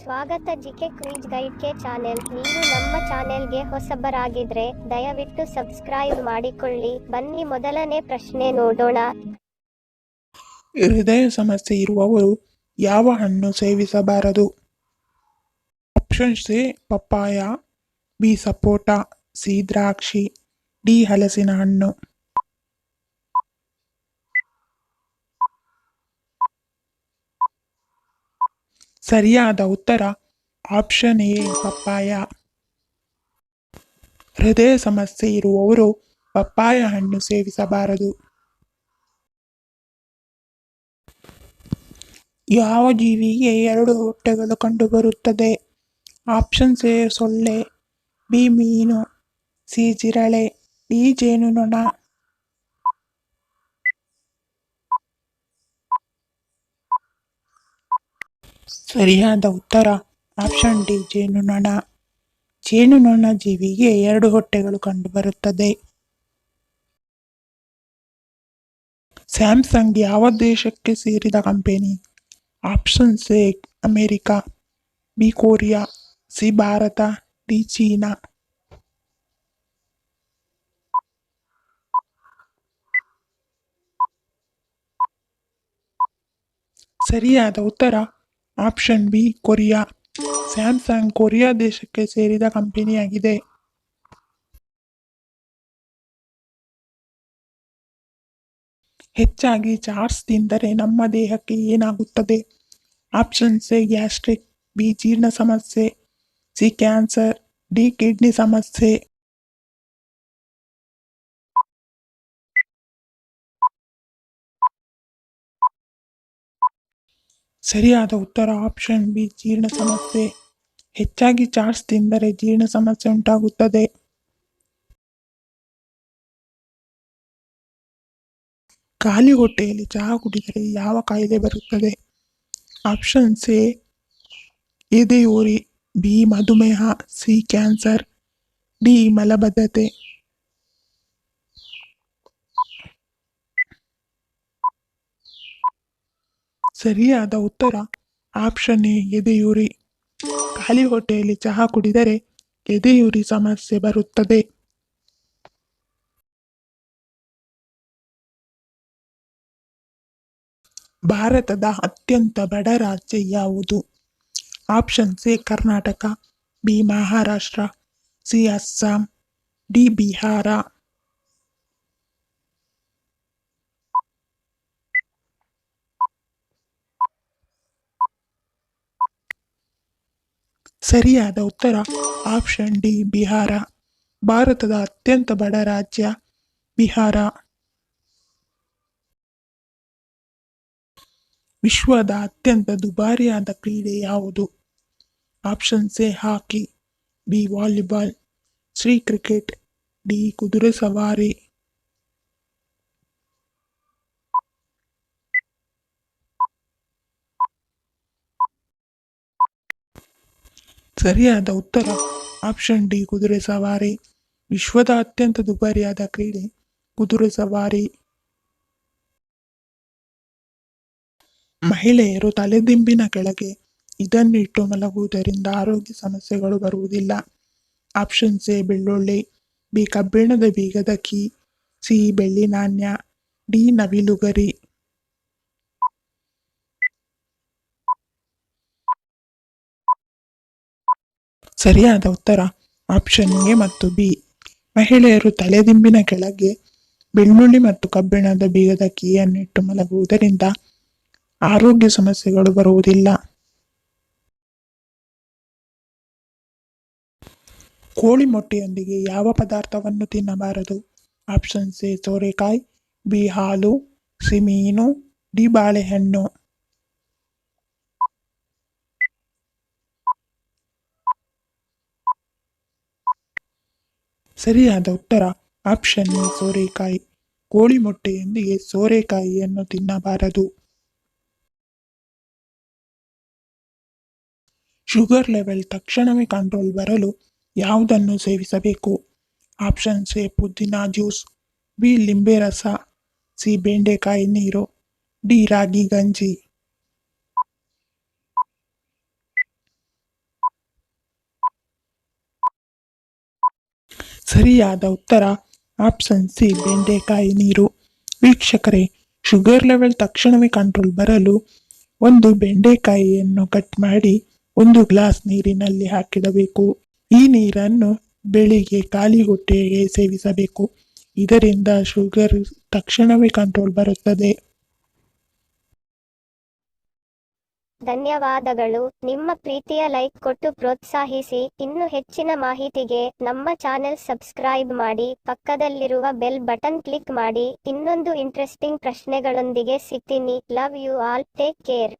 ಸ್ವಾಗತ GK quiz ಗೈಡ್ಗೆ channel. ನೀವು ನಮ್ಮ ಚಾನೆಲ್ಗೆ ಹೊಸಬರಾಗಿದ್ರೆ ದಯವಿಟ್ಟು ಸಬ್ಸ್ಕ್ರೈಬ್ ಮಾಡಿಕೊಳ್ಳಿ. ಬನ್ನಿ ಮೊದಲನೇ ಪ್ರಶ್ನೆ ನೋಡೋಣ. ಹೃದಯ ಸಮಸ್ಯೆ ಇರುವವರು ಯಾವ ಹಣ್ಣು ಸೇವಿಸಬಾರದು? Options A papaya, B sapota, C ದ್ರಾಕ್ಷಿ, ಡಿ ಹಲಸಿನ ಹಣ್ಣು. ಸರಿಯಾದ ಉತ್ತರ ಆಪ್ಷನ್ ಎ ಪಪ್ಪಾಯ. ಹೃದಯ ಸಮಸ್ಯೆ ಇರುವವರು ಪಪ್ಪಾಯ ಹಣ್ಣು ಸೇವಿಸಬಾರದು. ಯಾವ ಜೀವಿಗೆ 2 ಹೊಟ್ಟೆಗಳು ಕಂಡುಬರುತ್ತದೆ? ಆಪ್ಷನ್ಸ್ ಎ ಸೊಳ್ಳೆ, ಬಿ ಮೀನು, ಸಿ ಜಿರಳೆ, ಡಿ ಜೇನುನೊಣ. ಸರಿಯಾದ ಉತ್ತರ ಆಪ್ಷನ್ ಡಿ ಜೇನುನೊಣ. ಜೇನುನೊಣ ಜೀವಿಗೆ 2 ಹೊಟ್ಟೆಗಳು ಕಂಡುಬರುತ್ತದೆ. ಸ್ಯಾಮ್ಸಂಗ್ ಯಾವ ದೇಶಕ್ಕೆ ಸೇರಿದ company? Options A America, B Korea, C Bharat, D China. ಸರಿಯಾದ ಉತ್ತರ option B Korea. Samsung Korea ದೇಶಕ್ಕೆ ಸೇರಿದ ಕಂಪನಿಯಾಗಿದೆ. ಹೆಚ್ಚಾಗಿ ಚಾಟ್ಸ್ ತಿಂದರೆ ನಮ್ಮ ದೇಹಕ್ಕೆ ಏನಾಗುತ್ತದೆ? ಆಪ್ಷನ್ಸ್ ಎ ಗ್ಯಾಸ್ಟ್ರಿಕ್, ಬಿ ಜೀರ್ಣ ಸಮಸ್ಯೆ, ಸಿ ಕ್ಯಾನ್ಸರ್, ಡಿ ಕಿಡ್ನಿ ಸಮಸ್ಯೆ. ಸರಿಯಾದ ಉತ್ತರ ಆಪ್ಷನ್ ಬಿ ಜೀರ್ಣ ಸಮಸ್ಯೆ. ಹೆಚ್ಚಾಗಿ ಚಾಟ್ಸ್ ತಿಂದರೆ ಜೀರ್ಣ ಸಮಸ್ಯೆ ಉಂಟಾಗುತ್ತದೆ. ಖಾಲಿ ಹೊಟ್ಟೆಯಲ್ಲಿ ಚಹಾ ಕುಡಿದರೆ ಯಾವ ಕಾಯಿಲೆ ಬರುತ್ತದೆ? ಆಪ್ಷನ್ಸ್ ಎ ಎದೆಯುರಿ, ಬಿ ಮಧುಮೇಹ, ಸಿ ಕ್ಯಾನ್ಸರ್, ಡಿ ಮಲಬದ್ಧತೆ. ಸರಿಯಾದ ಉತ್ತರ ಆಪ್ಷನ್ ಎ ಎದೆಯುರಿ. ಖಾಲಿ ಹೊಟ್ಟೆಯಲ್ಲಿ ಚಹಾ ಕುಡಿದರೆ ಎದೆಯುರಿ ಸಮಸ್ಯೆ ಬರುತ್ತದೆ. ಭಾರತದ ಅತ್ಯಂತ ಬಡ ರಾಜ್ಯ ಯಾವುದು? Options A Karnataka, B Maharashtra, C Assam, D Bihar. ಸರಿಯಾದ ಉತ್ತರ ಆಪ್ಷನ್ ಡಿ ಬಿಹಾರ. ಭಾರತದ ಅತ್ಯಂತ ಬಡ ರಾಜ್ಯ ಬಿಹಾರ. ವಿಶ್ವದ ಅತ್ಯಂತ ದುಬಾರಿಯಾದ ಕ್ರೀಡೆ ಯಾವುದು? Options A hockey, B volleyball, C cricket, D ಕುದುರೆ ಸವಾರಿ. ಸರಿಯಾದ ಉತ್ತರ ಆಪ್ಷನ್ ಡಿ ಕುದುರೆ ಸವಾರಿ. ವಿಶ್ವದ ಅತ್ಯಂತ ದುಬಾರಿಯಾದ ಕ್ರೀಡೆ ಕುದುರೆ ಸವಾರಿ. ಮಹಿಳೆಯರು ತಲೆದಿಂಬಿನ ಕೆಳಗೆ ಇದನ್ನಿಟ್ಟು ಮಲಗುವುದರಿಂದ ಆರೋಗ್ಯ ಸಮಸ್ಯೆಗಳು ಬರುವುದಿಲ್ಲ. ಆಪ್ಷನ್ಸ್ ಎ ಬೆಳ್ಳುಳ್ಳಿ, ಬಿ ಕಬ್ಬಿಣದ ಬೀಗದ ಕೀ, ಸಿ ಬೆಳ್ಳಿ ನಾಣ್ಯ, ಡಿ ನವಿಲುಗರಿ. ಸರಿಯಾದ ಉತ್ತರ ಆಪ್ಷನ್ ಎ ಮತ್ತು ಬಿ. ಮಹಿಳೆಯರು ತಲೆದಿಂಬಿನ ಕೆಳಗೆ ಬೆಳ್ಳುಳ್ಳಿ ಮತ್ತು ಕಬ್ಬಿಣದ ಬೀಗದ ಕೀಯನ್ನಿಟ್ಟು ಮಲಗುವುದರಿಂದ ಆರೋಗ್ಯ ಸಮಸ್ಯೆಗಳು ಬರುವುದಿಲ್ಲ. ಕೋಳಿ ಮೊಟ್ಟೆಯೊಂದಿಗೆ ಯಾವ ಪದಾರ್ಥವನ್ನು ತಿನ್ನಬಾರದು? ಆಪ್ಷನ್ಸ್ ಎ ಸೋರೆಕಾಯಿ, ಬಿ ಹಾಲು, ಸಿ ಮೀನು, ಡಿ ಬಾಳೆಹಣ್ಣು. ಸರಿಯಾದ ಉತ್ತರ ಆಪ್ಷನ್ ಎ ಸೋರೆಕಾಯಿ. ಕೋಳಿ ಮೊಟ್ಟೆಯೊಂದಿಗೆ ಸೋರೆಕಾಯಿಯನ್ನು ತಿನ್ನಬಾರದು. ಶುಗರ್ ಲೆವೆಲ್ ತಕ್ಷಣವೇ ಕಂಟ್ರೋಲ್ ಬರಲು ಯಾವುದನ್ನು ಸೇವಿಸಬೇಕು? ಆಪ್ಷನ್ಸ್ ಎ ಪುದೀನ ಜ್ಯೂಸ್, ಬಿ ಲಿಂಬೆ ರಸ, ಸಿ ಬೆಂಡೆಕಾಯಿ ನೀರು, ಡಿ ರಾಗಿ ಗಂಜಿ. ಸರಿಯಾದ ಉತ್ತರ ಆಪ್ಷನ್ ಸಿ ಬೆಂಡೆಕಾಯಿ ನೀರು. ವೀಕ್ಷಕರೇ, ಶುಗರ್ ಲೆವೆಲ್ ತಕ್ಷಣವೇ ಕಂಟ್ರೋಲ್ ಬರಲು ಒಂದು ಬೆಂಡೆಕಾಯಿಯನ್ನು ಕಟ್ ಮಾಡಿ 1 ಗ್ಲಾಸ್ ನೀರಿನಲ್ಲಿ ಹಾಕಿಡಬೇಕು. ಈ ನೀರನ್ನು ಬೆಳಿಗ್ಗೆ ಖಾಲಿ ಹೊಟ್ಟೆಗೆ ಸೇವಿಸಬೇಕು. ಇದರಿಂದ ಶುಗರ್ ತಕ್ಷಣವೇ ಕಂಟ್ರೋಲ್ ಬರುತ್ತದೆ. ಧನ್ಯವಾದಗಳು. ನಿಮ್ಮ ಪ್ರೀತಿಯ ಲೈಕ್ ಕೊಟ್ಟು ಪ್ರೋತ್ಸಾಹಿಸಿ. ಇನ್ನು ಹೆಚ್ಚಿನ ಮಾಹಿತಿಗೆ ನಮ್ಮ ಚಾನೆಲ್ ಸಬ್ಸ್ಕ್ರೈಬ್ ಮಾಡಿ, ಪಕ್ಕದಲ್ಲಿರುವ ಬೆಲ್ ಬಟನ್ ಕ್ಲಿಕ್ ಮಾಡಿ. ಇನ್ನೊಂದು ಇಂಟ್ರೆಸ್ಟಿಂಗ್ ಪ್ರಶ್ನೆಗಳೊಂದಿಗೆ ಸಿಗ್ತೀನಿ. Love you all. Take care.